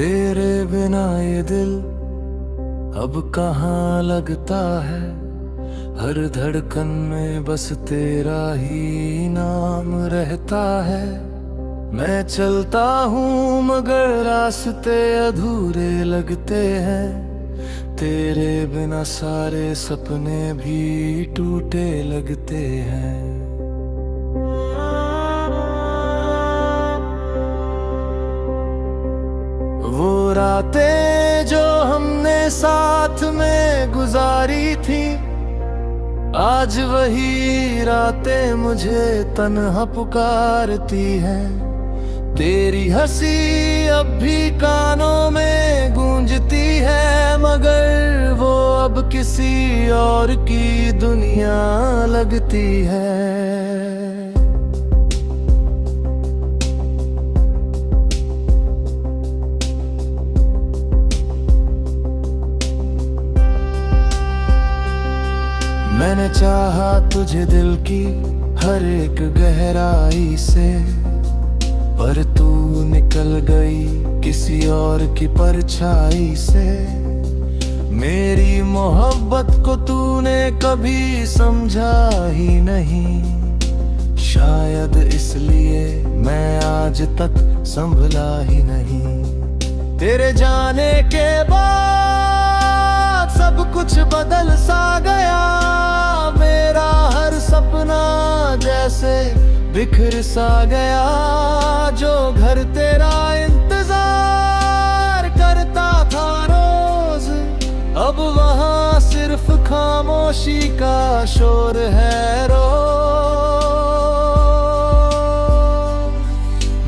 तेरे बिना ये दिल अब कहाँ लगता है। हर धड़कन में बस तेरा ही नाम रहता है। मैं चलता हूँ मगर रास्ते अधूरे लगते हैं। तेरे बिना सारे सपने भी टूटे लगते हैं। वो रातें जो हमने साथ में गुजारी थी, आज वही रातें मुझे तन्हा पुकारती हैं। तेरी हंसी अब भी कानों में गूंजती है, मगर वो अब किसी और की दुनिया लगती है। मैंने चाहा तुझे दिल की हर एक गहराई से, पर तू निकल गई किसी और की परछाई से। मेरी मोहब्बत को तूने कभी समझा ही नहीं, शायद इसलिए मैं आज तक संभला ही नहीं। तेरे जाने के बाद सब कुछ बदल सा गया। मेरा हर सपना जैसे बिखर सा गया। जो घर तेरा इंतजार करता था रोज, अब वहां सिर्फ खामोशी का शोर है रोज।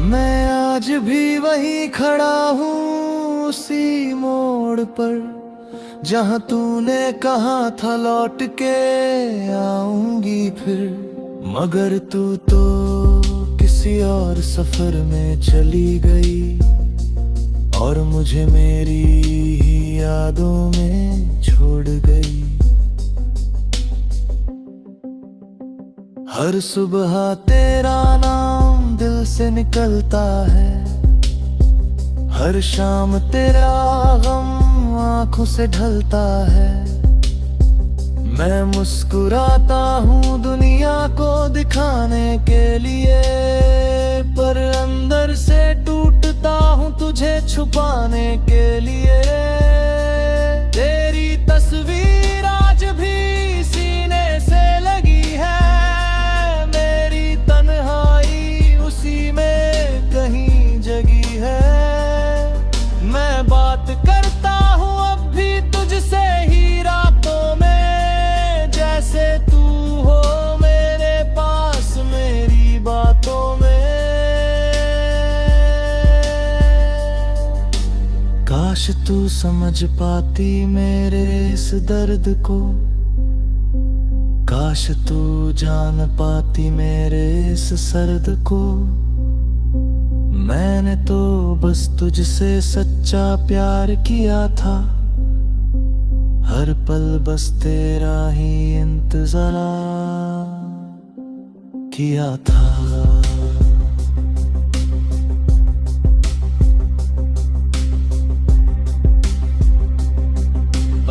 मैं आज भी वहीं खड़ा हूँ उसी मोड़ पर, जहाँ तूने कहा था लौट के आऊंगी फिर। मगर तू तो किसी और सफर में चली गई, और मुझे मेरी ही यादों में छोड़ गई। हर सुबह तेरा नाम दिल से निकलता है, हर शाम तेरा गम आंखों से ढलता है। मैं मुस्कुराता हूँ दुनिया को दिखाने के लिए, पर अंदर से टूटता हूँ तुझे छुपाने के लिए। तेरी तस्वीर आज भी सीने से लगी है, मेरी तन्हाई उसी में कहीं जगी है। मैं बात करता हूँ अब भी तुझसे ही रातों में, जैसे तू हो मेरे पास मेरी बातों में। काश तू समझ पाती मेरे इस दर्द को, काश तू जान पाती मेरे इस सर्द को। मैंने तो बस तुझसे सच्चा प्यार किया था, हर पल बस तेरा ही इंतजार किया था।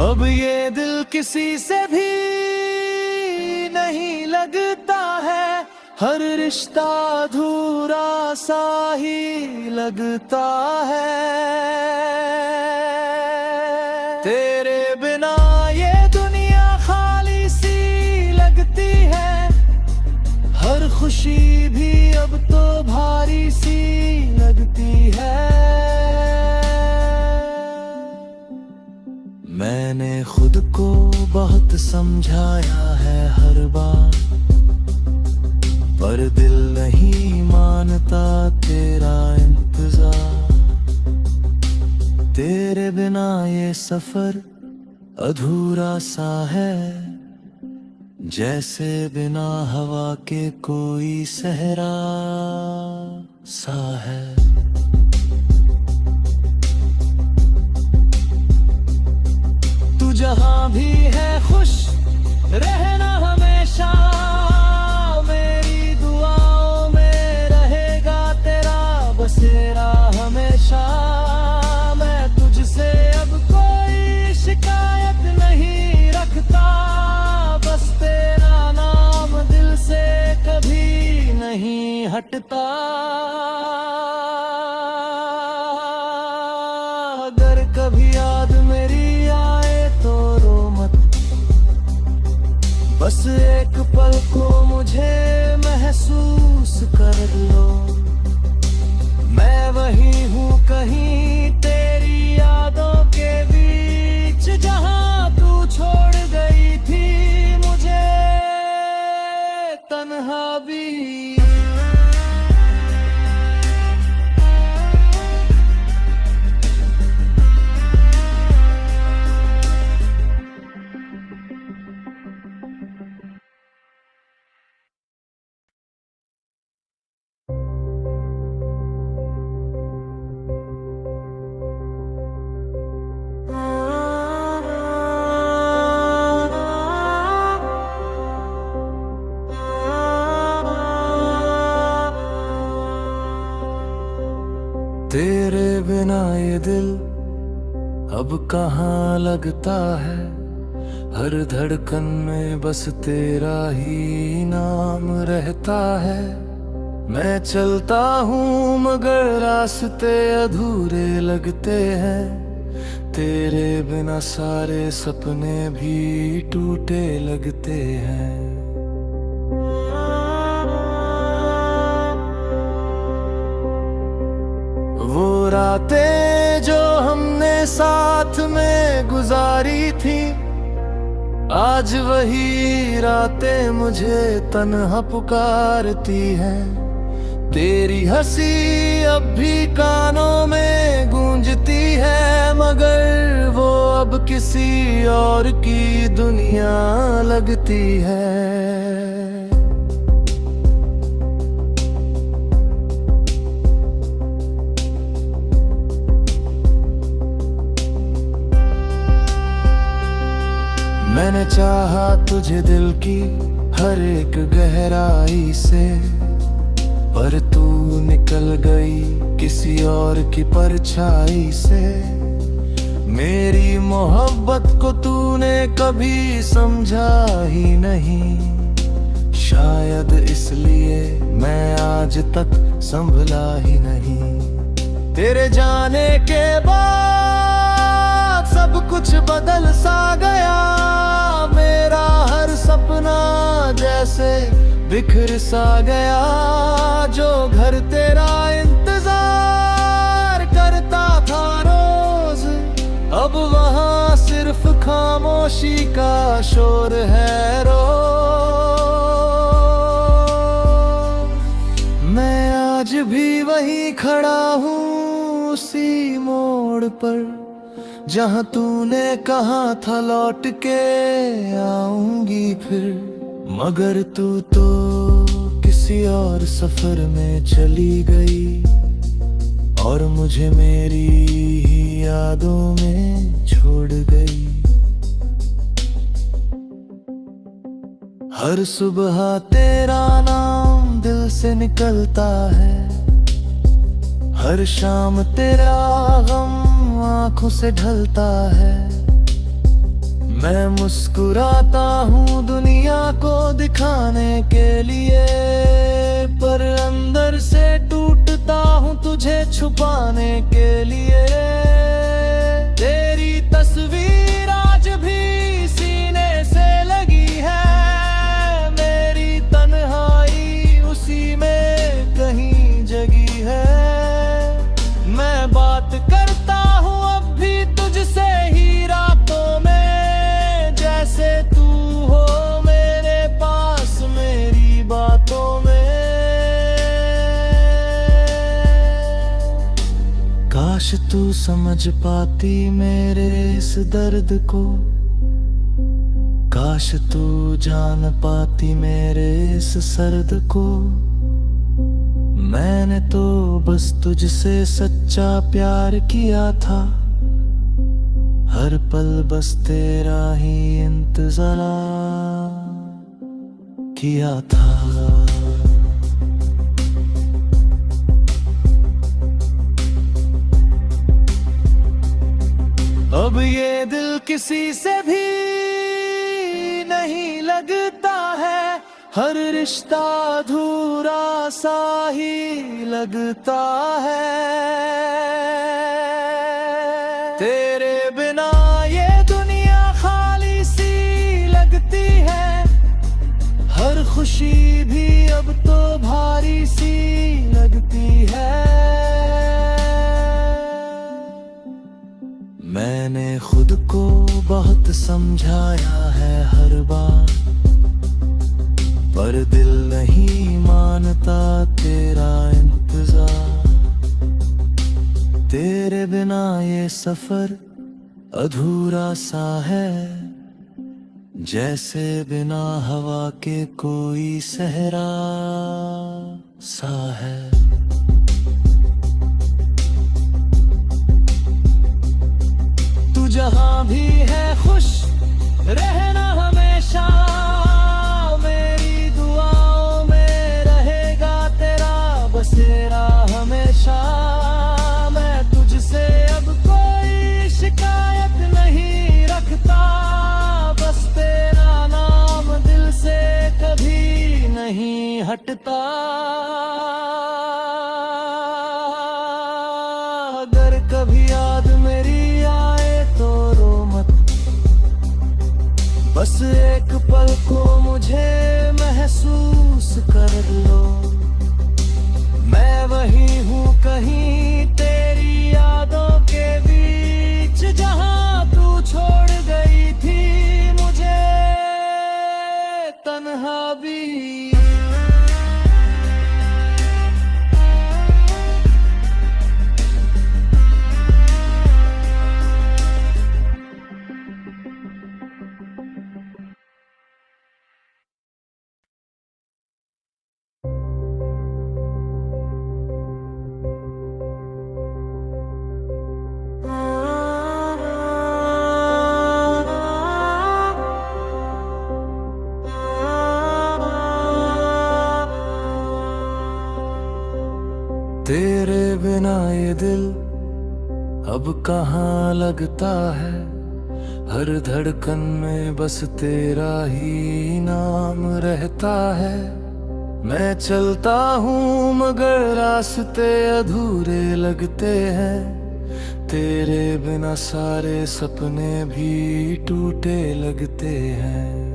अब ये दिल किसी से भी नहीं लगता है, हर रिश्ता अधूरा सा ही लगता है। तेरे बिना ये दुनिया खाली सी लगती है, हर खुशी भी अब तो भारी सी लगती है। मैंने खुद को बहुत समझाया है हर बार, पर दिल नहीं मानता तेरा इंतजार। तेरे बिना ये सफर अधूरा सा है, जैसे बिना हवा के कोई सहरा सा है। तू जहां भी है खुश रहना हमेशा, मेरी दुआओं में रहेगा तेरा बसेरा हमेशा। नहीं हटता। अगर कभी याद मेरी आए तो रो मत, बस एक पल को मुझे महसूस कर लो। मैं वही हूँ कहीं तेरी यादों के बीच, जहाँ तू छोड़ गई थी मुझे तन्हा भी। तेरे बिना ये दिल अब कहाँ लगता है, हर धड़कन में बस तेरा ही नाम रहता है। मैं चलता हूँ मगर रास्ते अधूरे लगते हैं, तेरे बिना सारे सपने भी टूटे लगते हैं। वो रातें जो हमने साथ में गुजारी थी, आज वही रातें मुझे तन्हा पुकारती हैं। तेरी हंसी अब भी कानों में गूंजती है, मगर वो अब किसी और की दुनिया लगती है। मैंने चाहा तुझे दिल की हर एक गहराई से, पर तू निकल गई किसी और की परछाई से। मेरी मोहब्बत को तूने कभी समझा ही नहीं, शायद इसलिए मैं आज तक संभला ही नहीं। तेरे जाने के बाद सब कुछ बदल सा गया, मेरा हर सपना जैसे बिखर सा गया। जो घर तेरा इंतजार करता था रोज, अब वहाँ सिर्फ खामोशी का शोर है रोज। मैं आज भी वहीं खड़ा हूँ उसी मोड़ पर, जहाँ तूने कहा था लौट के आऊंगी फिर। मगर तू तो किसी और सफर में चली गई, और मुझे मेरी ही यादों में छोड़ गई। हर सुबह तेरा नाम दिल से निकलता है, हर शाम तेरा गम आंखों से ढलता है। मैं मुस्कुराता हूँ दुनिया को दिखाने के लिए, पर अंदर से टूटता हूँ तुझे छुपाने के लिए। तेरी तस्वीर आज भी सीने से लगी है, मेरी तन्हाई उसी में कहीं जगी है। मैं बात करता हूँ अब भी तुझसे ही रातों में, जैसे तू हो मेरे पास मेरी बातों में। काश तू समझ पाती मेरे इस दर्द को, काश तू जान पाती मेरे इस सर्द को। मैंने तो बस तुझसे सच्चा प्यार किया था, हर पल बस तेरा ही इंतजार किया था। अब ये दिल किसी से भी नहीं लगता है, हर रिश्ता अधूरा सा ही लगता है। तेरे बिना ये दुनिया खाली सी लगती है। हर खुशी भी अब तो भारी सी लगती है। मैंने खुद को बहुत समझाया है हर बार, पर दिल नहीं मानता तेरा इंतजार। तेरे बिना ये सफर अधूरा सा है, जैसे बिना हवा के कोई सहरा सा है। तू जहां भी है खुश रहना हमेशा। मेरी दुआओं में रहेगा तेरा बसेरा हमेशा। मैं तुझसे अब कोई शिकायत नहीं रखता, बस तेरा नाम दिल से कभी नहीं हटता। अगर कभी याद मेरी आए तो रो मत, बस एक पल को मुझे महसूस कर लो। मैं वही हूँ कहीं तेरी यादों के बीच, जहाँ तू छोड़ गई थी मुझे तन्हा भी। तेरे बिना ये दिल अब कहाँ लगता है। हर धड़कन में बस तेरा ही नाम रहता है। मैं चलता हूँ मगर रास्ते अधूरे लगते हैं। तेरे बिना सारे सपने भी टूटे लगते हैं।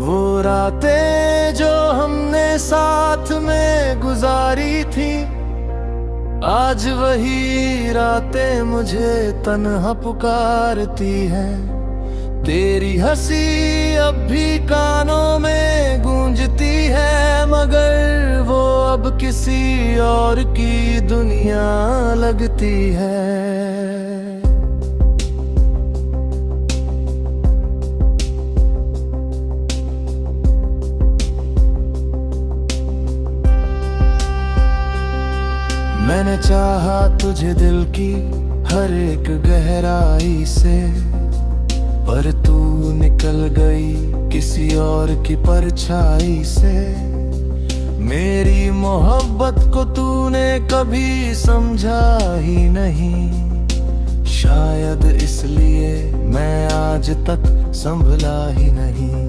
वो रातें जो हमने साथ में गुजारी थी, आज वही रातें मुझे तन्हा पुकारती हैं। तेरी हंसी अब भी कानों में गूंजती है, मगर वो अब किसी और की दुनिया लगती है। मैंने चाहा तुझे दिल की हर एक गहराई से, पर तू निकल गई किसी और की परछाई से। मेरी मोहब्बत को तूने कभी समझा ही नहीं, शायद इसलिए मैं आज तक संभला ही नहीं।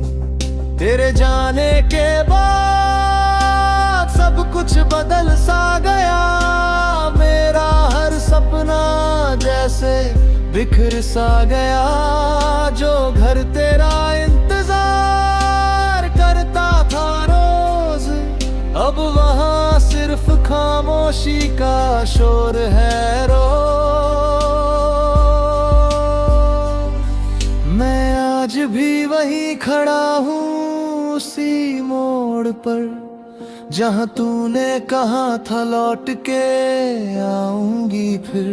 तेरे जाने के बाद सब कुछ बदल सा गया। मेरा हर सपना जैसे बिखर सा गया। जो घर तेरा इंतजार करता था रोज, अब वहाँ सिर्फ खामोशी का शोर है रोज। मैं आज भी वहीं खड़ा हूँ उसी मोड़ पर, जहाँ तूने कहा था लौट के आऊंगी फिर।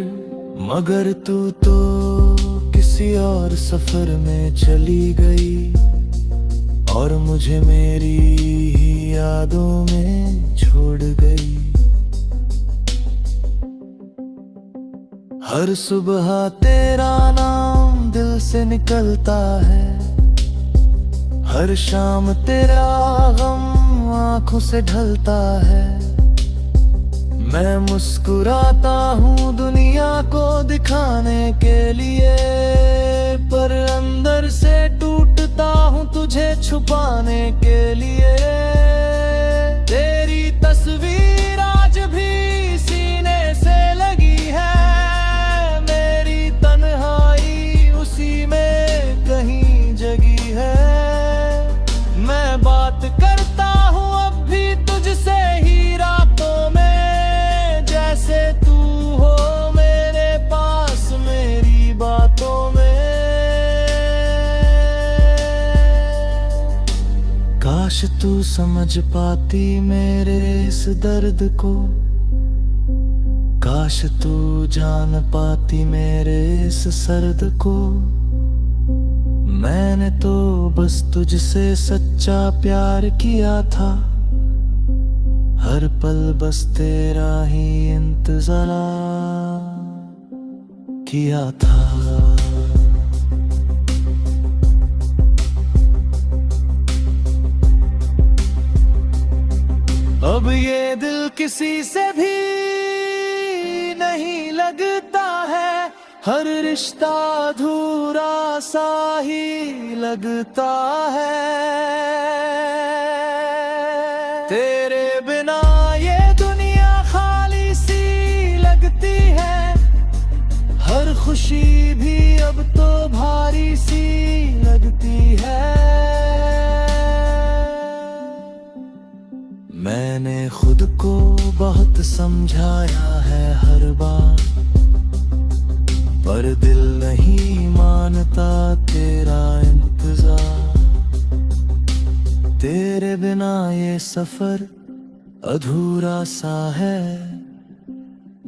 मगर तू तो किसी और सफर में चली गई, और मुझे मेरी ही यादों में छोड़ गई। हर सुबह तेरा नाम दिल से निकलता है, हर शाम तेरा गम आंखों से ढलता है। मैं मुस्कुराता हूँ दुनिया को दिखाने के लिए, पर अंदर से टूटता हूँ तुझे छुपाने के लिए। तेरी तस्वीर आज भी सीने से लगी है, मेरी तन्हाई उसी में कहीं जगी है। मैं बात करता हूँ अब भी तुझसे ही रातों में, जैसे तू हो मेरे पास मेरी बातों में। काश तू समझ पाती मेरे इस दर्द को, काश तू जान पाती मेरे इस सर्द को। मैंने तो बस तुझसे सच्चा प्यार किया था, हर पल बस तेरा ही इंतजार किया था। अब ये दिल किसी से भी नहीं लगता है, हर रिश्ता अधूरा सा ही लगता है। तेरे बिना ये दुनिया खाली सी लगती है, हर खुशी भी अब तो भारी सी लगती है। मैंने खुद को बहुत समझाया है हर बार, पर दिल नहीं मानता तेरा इंतजार। तेरे बिना ये सफर अधूरा सा है,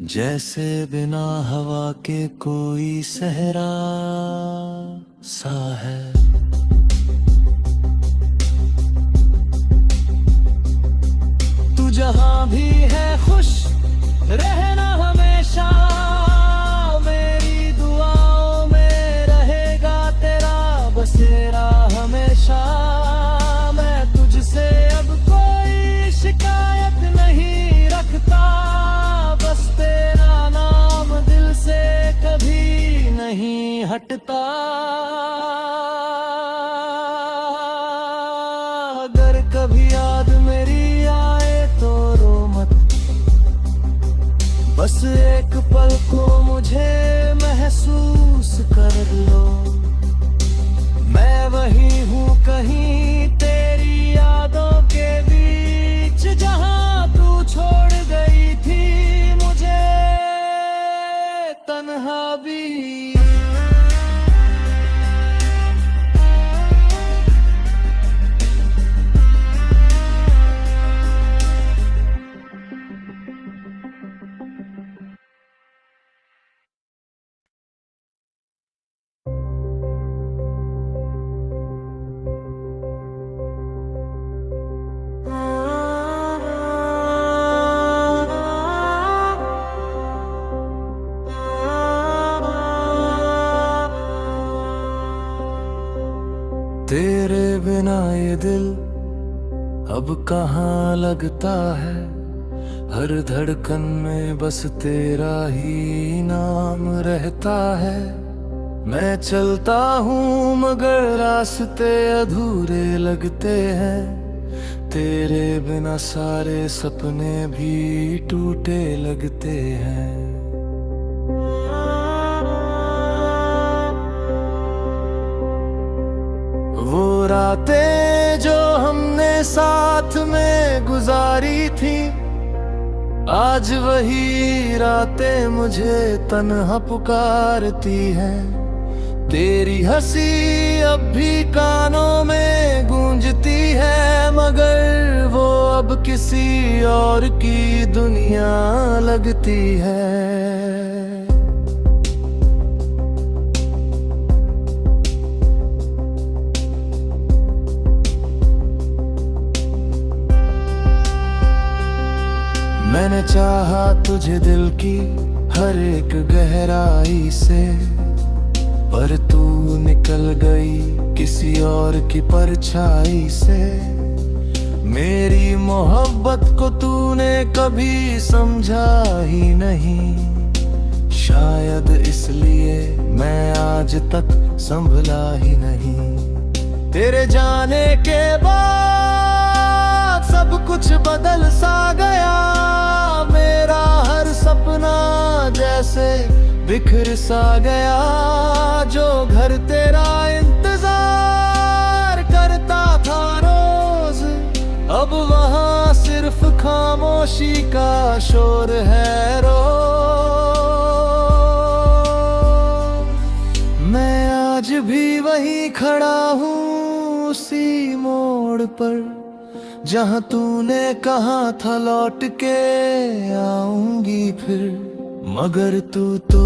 जैसे बिना हवा के कोई सहरा सा है। तू जहां भी है खुश रहना हमेशा, मेरी दुआओं में रहेगा तेरा बसेरा हमेशा। मैं तुझसे अब कोई शिकायत नहीं रखता, बस तेरा नाम दिल से कभी नहीं हटता। अगर कभी याद मेरी आए तो रो मत, बस एक पल को मुझे महसूस कर लो। मैं वही हूँ कहीं तेरी यादों के बीच, जहाँ तू छोड़ गई थी मुझे तन्हा भी। तेरे बिना ये दिल अब कहाँ लगता है, हर धड़कन में बस तेरा ही नाम रहता है। मैं चलता हूँ मगर रास्ते अधूरे लगते हैं, तेरे बिना सारे सपने भी टूटे लगते हैं। वो रातें जो हमने साथ में गुजारी थी, आज वही रातें मुझे तन्हा पुकारती हैं। तेरी हंसी अब भी कानों में गूंजती है, मगर वो अब किसी और की दुनिया लगती है। मैंने चाहा तुझे दिल की हर एक गहराई से, पर तू निकल गई किसी और की परछाई से। मेरी मोहब्बत को तूने कभी समझा ही नहीं, शायद इसलिए मैं आज तक संभला ही नहीं। तेरे जाने के बाद सब कुछ बदल सा गया, मेरा हर सपना जैसे बिखर सा गया। जो घर तेरा इंतजार करता था रोज, अब वहाँ सिर्फ खामोशी का शोर है रो। मैं आज भी वहीं खड़ा हूँ उसी मोड़ पर, जहाँ तूने कहा था लौट के आऊंगी फिर। मगर तू तो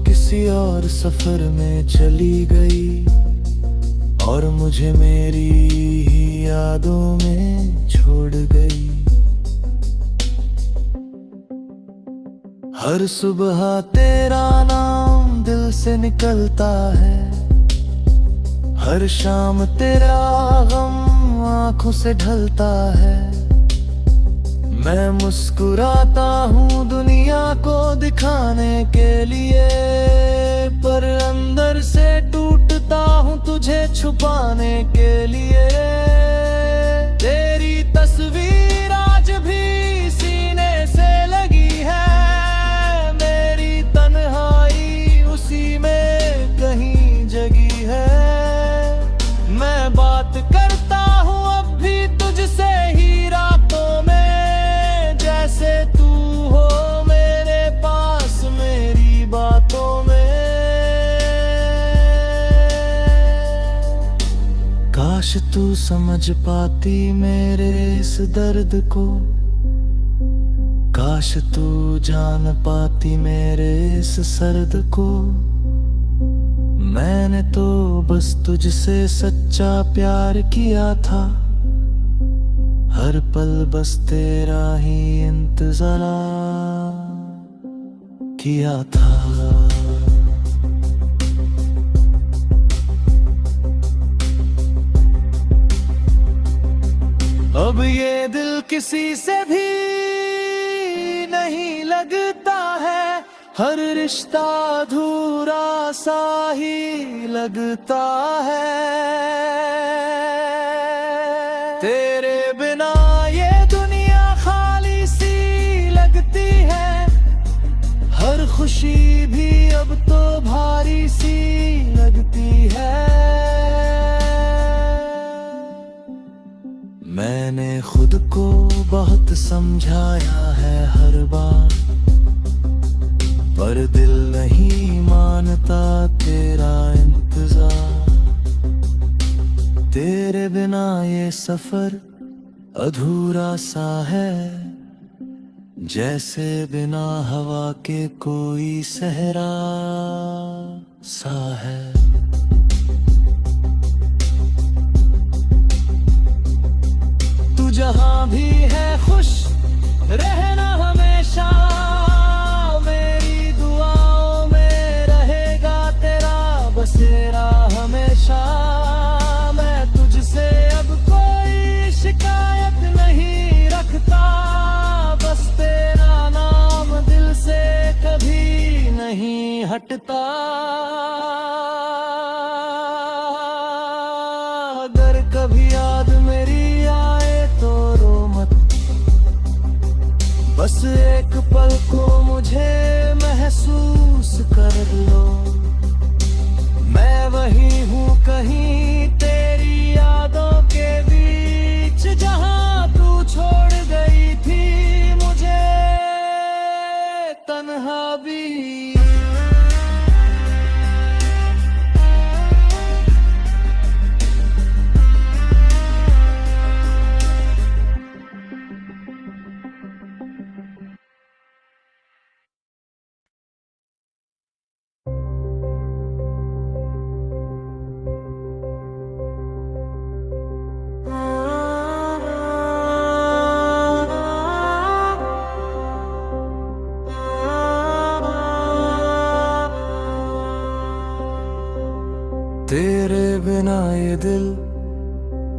किसी और सफर में चली गई, और मुझे मेरी ही यादों में छोड़ गई। हर सुबह तेरा नाम दिल से निकलता है, हर शाम तेरा गम आंखों से ढलता है। मैं मुस्कुराता हूँ दुनिया को दिखाने के लिए, पर अंदर से टूटता हूँ तुझे छुपाने के लिए। तेरी तस्वीर आज भी सीने से लगी है, मेरी तन्हाई उसी में कहीं जगी है। मैं बात करता हूँ अब भी तुझसे ही रातों में, जैसे तू हो मेरे पास मेरी बातों में। काश तू समझ पाती मेरे इस दर्द को, काश तू जान पाती मेरे इस सर्द को। मैंने तो बस तुझसे सच्चा प्यार किया था, हर पल बस तेरा ही इंतजार किया था। अब ये दिल किसी से भी नहीं लगता है, हर रिश्ता अधूरा सा ही लगता है। तेरे बिना ये दुनिया खाली सी लगती है, हर खुशी भी अब तो भारी सी लगती है। मैंने खुद को बहुत समझाया है हर बार, पर दिल नहीं मानता तेरा इंतजार। तेरे बिना ये सफर अधूरा सा है, जैसे बिना हवा के कोई सहरा सा है। तू जहां भी है खुश रहना हमेशा, मेरी दुआओं में रहेगा तेरा बसेरा हमेशा। मैं तुझसे अब कोई शिकायत नहीं रखता, बस तेरा नाम दिल से कभी नहीं हटता। अगर कभी याद मेरी आए तो रो मत, बस एक पल को मुझे महसूस कर लो। मैं वही हूँ कहीं तेरी यादों के बीच, जहाँ तू छोड़ गई थी मुझे तन्हा भी।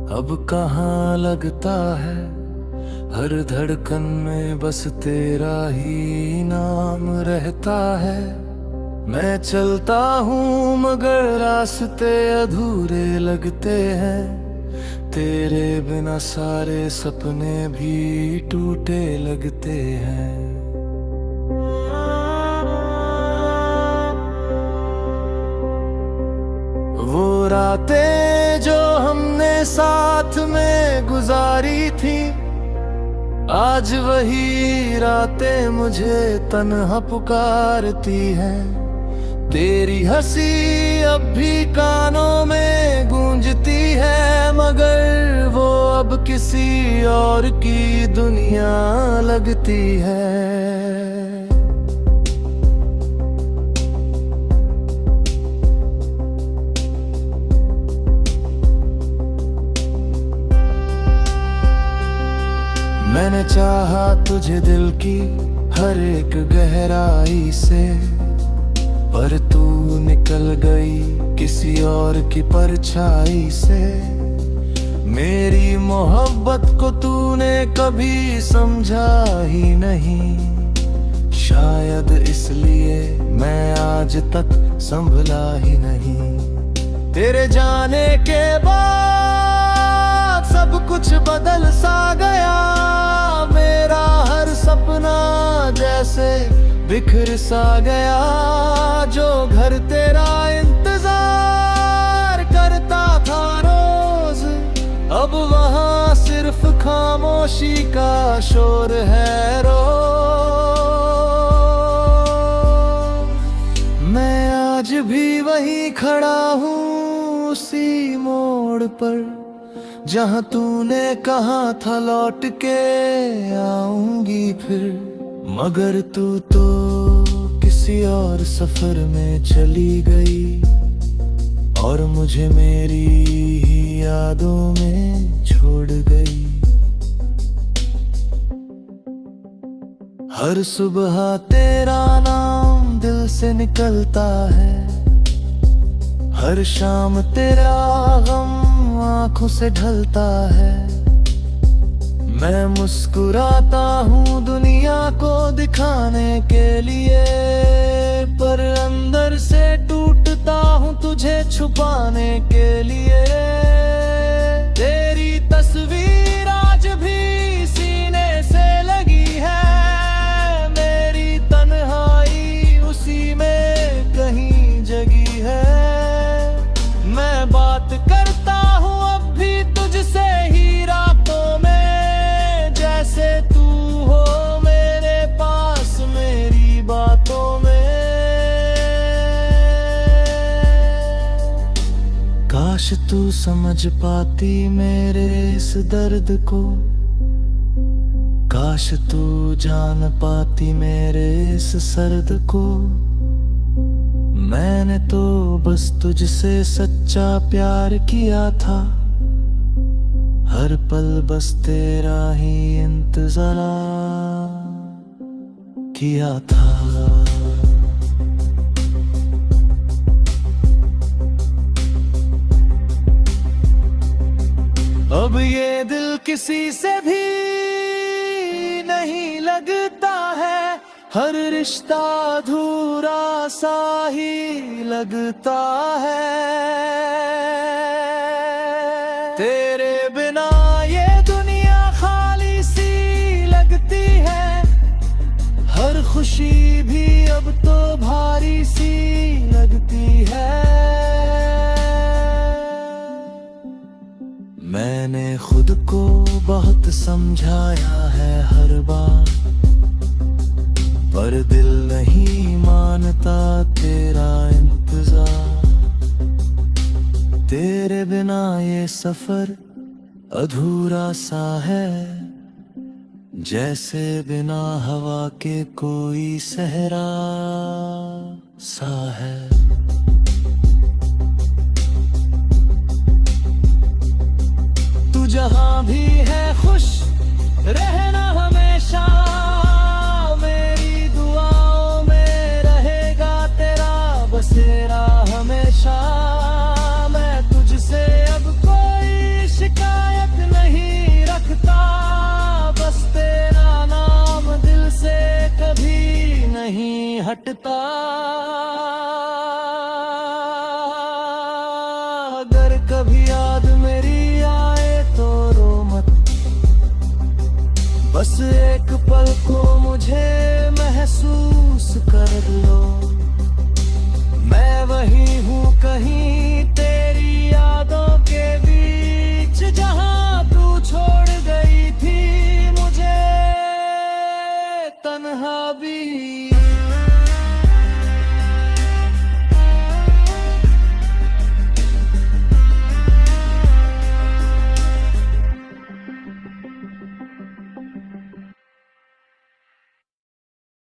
अब कहाँ लगता है, हर धड़कन में बस तेरा ही नाम रहता है। मैं चलता हूँ मगर रास्ते अधूरे लगते हैं, तेरे बिना सारे सपने भी टूटे लगते हैं। वो रातें जो हमने साथ में गुजारी थी, आज वही रातें मुझे तन्हा पुकारती हैं। तेरी हंसी अब भी कानों में गूंजती है, मगर वो अब किसी और की दुनिया लगती है। मैंने चाहा तुझे दिल की हर एक गहराई से, पर तू निकल गई किसी और की परछाई से। मेरी मोहब्बत को तूने कभी समझा ही नहीं, शायद इसलिए मैं आज तक संभला ही नहीं। तेरे जाने के बाद सब कुछ बदल सा गया, मेरा हर सपना जैसे बिखर सा गया। जो घर तेरा इंतजार करता था रोज, अब वहाँ सिर्फ खामोशी का शोर है रोज। मैं आज भी वहीं खड़ा हूँ उसी मोड़ पर, जहाँ तूने कहा था लौट के आऊंगी फिर। मगर तू तो किसी और सफर में चली गई, और मुझे मेरी ही यादों में छोड़ गई। हर सुबह तेरा नाम दिल से निकलता है, हर शाम तेरा गम आंखों से ढलता है। मैं मुस्कुराता हूँ दुनिया को दिखाने के लिए, पर अंदर से टूटता हूँ तुझे छुपाने के लिए। तेरी तस्वीर आज भी सीने से लगी है, मेरी तन्हाई उसी में कहीं जगी है। मैं बात करता हूँ अब भी तुझसे ही रातों में, जैसे तू हो मेरे पास मेरी बातों में। काश तू समझ पाती मेरे इस दर्द को, काश तू जान पाती मेरे इस सर्द को। मैंने तो बस तुझसे सच्चा प्यार किया था, हर पल बस तेरा ही इंतजार किया था। अब ये दिल किसी से भी नहीं लगता है, हर रिश्ता अधूरा सा ही लगता है। तेरे बिना ये दुनिया खाली सी लगती है, हर खुशी भी अब तो भारी सी लगती है। मैंने खुद को बहुत समझाया है हर बार, पर दिल नहीं मानता तेरा इंतजार। तेरे बिना ये सफर अधूरा सा है, जैसे बिना हवा के कोई सहरा सा है। तू जहां भी है खुश रहना हमेशा, मेरी दुआओं में रहेगा तेरा बसेरा हमेशा। मैं तुझसे अब कोई शिकायत हटता। अगर कभी याद मेरी आए तो रो मत, बस एक पल को मुझे महसूस कर लो। मैं वही हूँ कहीं तेरे